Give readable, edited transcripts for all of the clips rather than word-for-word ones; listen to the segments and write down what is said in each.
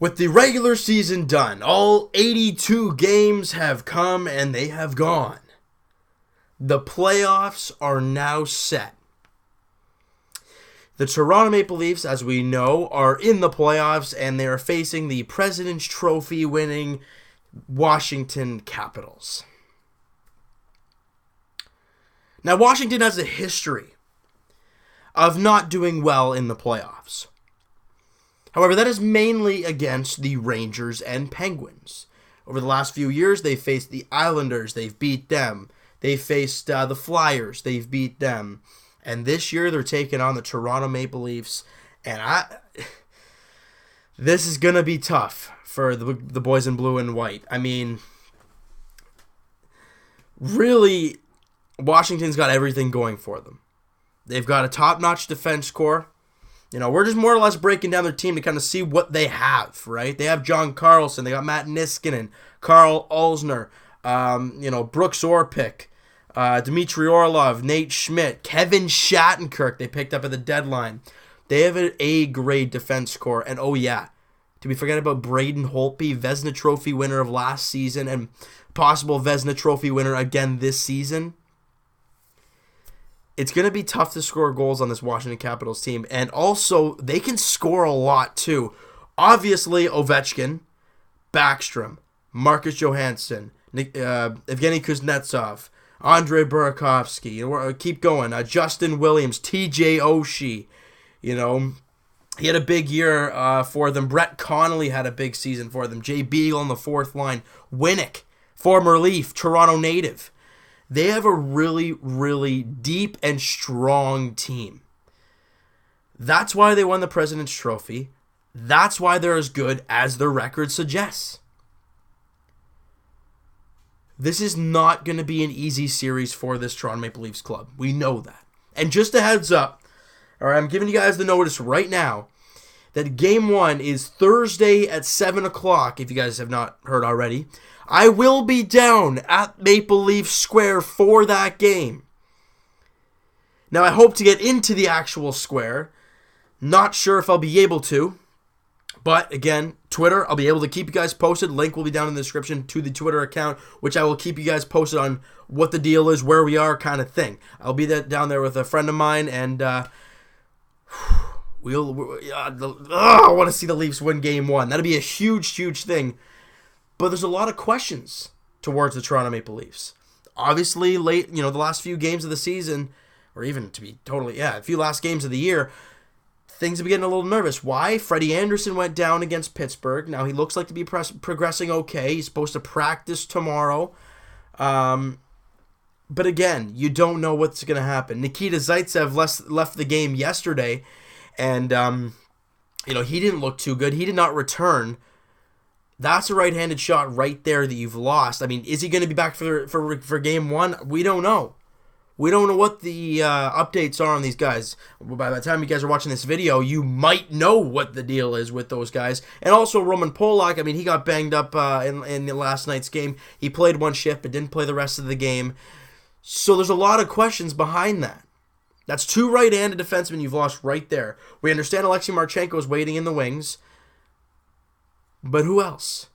With the regular season done, all 82 games have come and they have gone. The playoffs are now set. The Toronto Maple Leafs, as we know, are in the playoffs and they are facing the President's Trophy winning Washington Capitals. Now, Washington has a history of not doing well in the playoffs. However, that is mainly against the Rangers and Penguins. Over the last few years, they faced the Islanders. They've beat them. They faced the Flyers. They've beat them. And this year, they're taking on the Toronto Maple Leafs. And this is going to be tough for the boys in blue and white. I mean, really, Washington's got everything going for them. They've got a top-notch defense core. You know, we're just more or less breaking down their team to kind of see what they have, right? They have John Carlson. They got Matt Niskanen, Carl Alsner, Brooks Orpik, Dmitry Orlov, Nate Schmidt, Kevin Shattenkirk they picked up at the deadline. They have an A-grade defense core. And oh yeah, did we forget about Braden Holtby, Vezina Trophy winner of last season and possible Vezina Trophy winner again this season? It's going to be tough to score goals on this Washington Capitals team. And also, they can score a lot, too. Obviously, Ovechkin, Backstrom, Marcus Johansson, Evgeny Kuznetsov, Andrei Burakovsky, keep going. Justin Williams, TJ Oshie, he had a big year for them. Brett Connolly had a big season for them. Jay Beagle on the fourth line. Winnick, former Leaf, Toronto native. They have a really, really deep and strong team. That's why they won the President's Trophy. That's why they're as good as their record suggests. This is not going to be an easy series for this Toronto Maple Leafs club. We know that. And just a heads up, all right, I'm giving you guys the notice right now that Game 1 is Thursday at 7 o'clock, if you guys have not heard already. I will be down at Maple Leaf Square for that game. Now, I hope to get into the actual square. Not sure if I'll be able to. But, again, Twitter, I'll be able to keep you guys posted. Link will be down in the description to the Twitter account, which I will keep you guys posted on what the deal is, where we are, kind of thing. I'll be down there with a friend of mine, and I want to see the Leafs win Game 1. That'll be a huge, huge thing. But there's a lot of questions towards the Toronto Maple Leafs. Obviously, late, the last few games of the season, or even to be totally, a few last games of the year, things have been getting a little nervous. Why? Freddie Anderson went down against Pittsburgh. Now, he looks like to be progressing okay. He's supposed to practice tomorrow. But again, you don't know what's going to happen. Nikita Zaitsev left the game yesterday, and, he didn't look too good. He did not return. That's a right-handed shot right there that you've lost. I mean, is he going to be back for Game 1? We don't know. We don't know what the updates are on these guys. By the time you guys are watching this video, you might know what the deal is with those guys. And also Roman Polak, he got banged up in the last night's game. He played one shift but didn't play the rest of the game. So there's a lot of questions behind that. That's two right-handed defensemen you've lost right there. We understand Alexei Marchenko is waiting in the wings. But who else?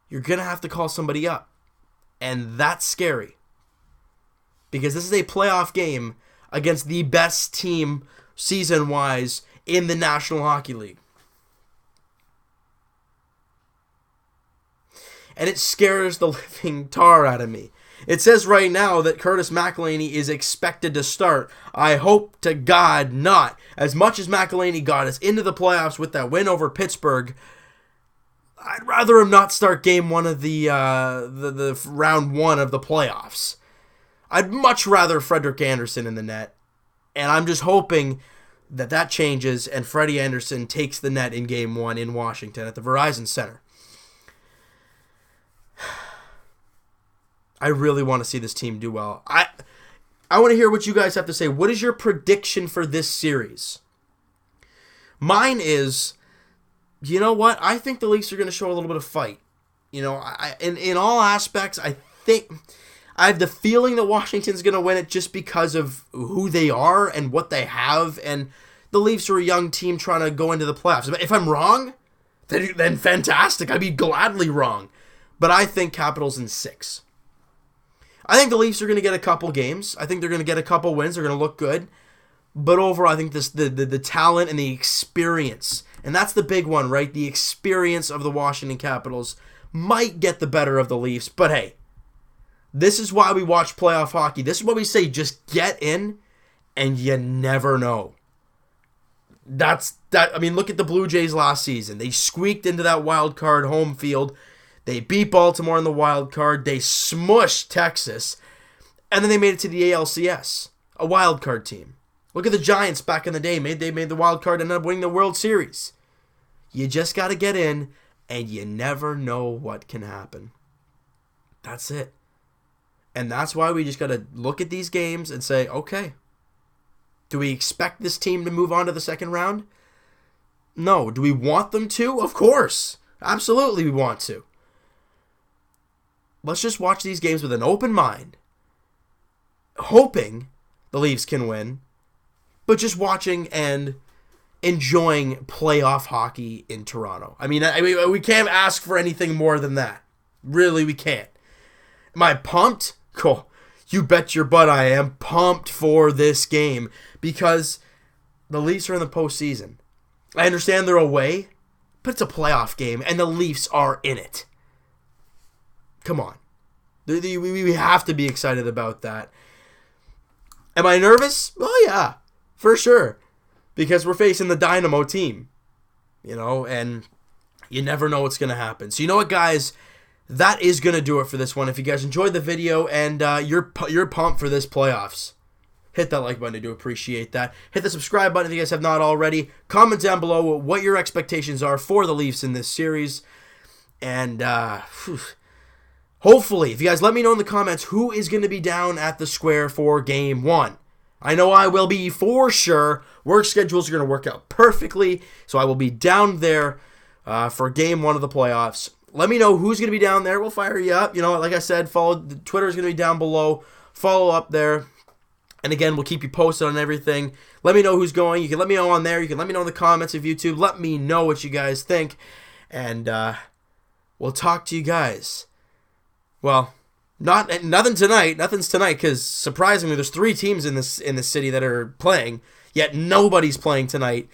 You're going to have to call somebody up. And that's scary. Because this is a playoff game against the best team season-wise in the National Hockey League. And it scares the living tar out of me. It says right now that Curtis McElhinney is expected to start. I hope to God not. As much as McElhinney got us into the playoffs with that win over Pittsburgh, I'd rather him not start Game 1 of the round 1 of the playoffs. I'd much rather Frederik Andersen in the net. And I'm just hoping that changes and Freddie Andersen takes the net in Game 1 in Washington at the Verizon Center. I really want to see this team do well. I want to hear what you guys have to say. What is your prediction for this series? Mine is, you know what? I think the Leafs are going to show a little bit of fight. In all aspects, I have the feeling that Washington's going to win it just because of who they are and what they have. And the Leafs are a young team trying to go into the playoffs. If I'm wrong, then fantastic. I'd be gladly wrong. But I think Capitals in 6. I think the Leafs are going to get a couple games. I think they're going to get a couple wins. They're going to look good. But overall, I think the talent and the experience, and that's the big one, right? The experience of the Washington Capitals might get the better of the Leafs. But hey, this is why we watch playoff hockey. This is what we say, just get in, and you never know. I mean, look at the Blue Jays last season. They squeaked into that wild card home field. They beat Baltimore in the wild card. They smushed Texas. And then they made it to the ALCS, a wild card team. Look at the Giants back in the day. They made the wild card and ended up winning the World Series. You just got to get in, and you never know what can happen. That's it. And that's why we just got to look at these games and say, okay, do we expect this team to move on to the second round? No. Do we want them to? Of course. Absolutely we want to. Let's just watch these games with an open mind, hoping the Leafs can win, but just watching and enjoying playoff hockey in Toronto. I mean, we can't ask for anything more than that. Really, we can't. Am I pumped? Cool. You bet your butt I am pumped for this game because the Leafs are in the postseason. I understand they're away, but it's a playoff game, and the Leafs are in it. Come on. We have to be excited about that. Am I nervous? Oh, yeah, for sure. Because we're facing the Dynamo team, and you never know what's going to happen. So you know what, guys? That is going to do it for this one. If you guys enjoyed the video and you're pumped for this playoffs, hit that like button. I do appreciate that. Hit the subscribe button if you guys have not already. Comment down below what your expectations are for the Leafs in this series. And hopefully, if you guys let me know in the comments who is going to be down at the Square for Game 1. I know I will be for sure. Work schedules are going to work out perfectly, so I will be down there for Game 1 of the playoffs. Let me know who's going to be down there. We'll fire you up. Like I said, the Twitter is going to be down below. Follow up there. And again, we'll keep you posted on everything. Let me know who's going. You can let me know on there. You can let me know in the comments of YouTube. Let me know what you guys think. And we'll talk to you guys. Well, nothing tonight. Nothing's tonight because surprisingly, there's 3 teams in this city that are playing. Yet nobody's playing tonight.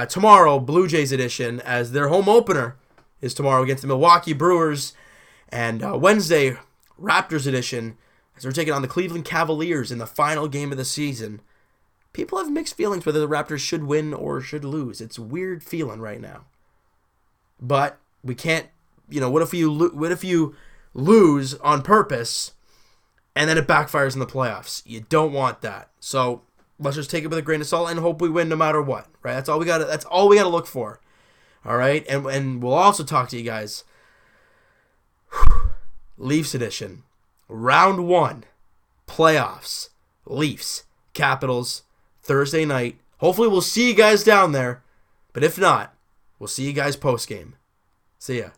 Tomorrow, Blue Jays edition, as their home opener is tomorrow against the Milwaukee Brewers. And Wednesday, Raptors edition, as we're taking on the Cleveland Cavaliers in the final game of the season. People have mixed feelings whether the Raptors should win or should lose. It's a weird feeling right now. But we can't, what if you lose on purpose and then it backfires in the playoffs? You don't want that. So let's just take it with a grain of salt and hope we win no matter what, right? That's all we got to look for. All right? And we'll also talk to you guys. Leafs edition. Round 1. Playoffs. Leafs. Capitals. Thursday night. Hopefully we'll see you guys down there. But if not, we'll see you guys post-game. See ya.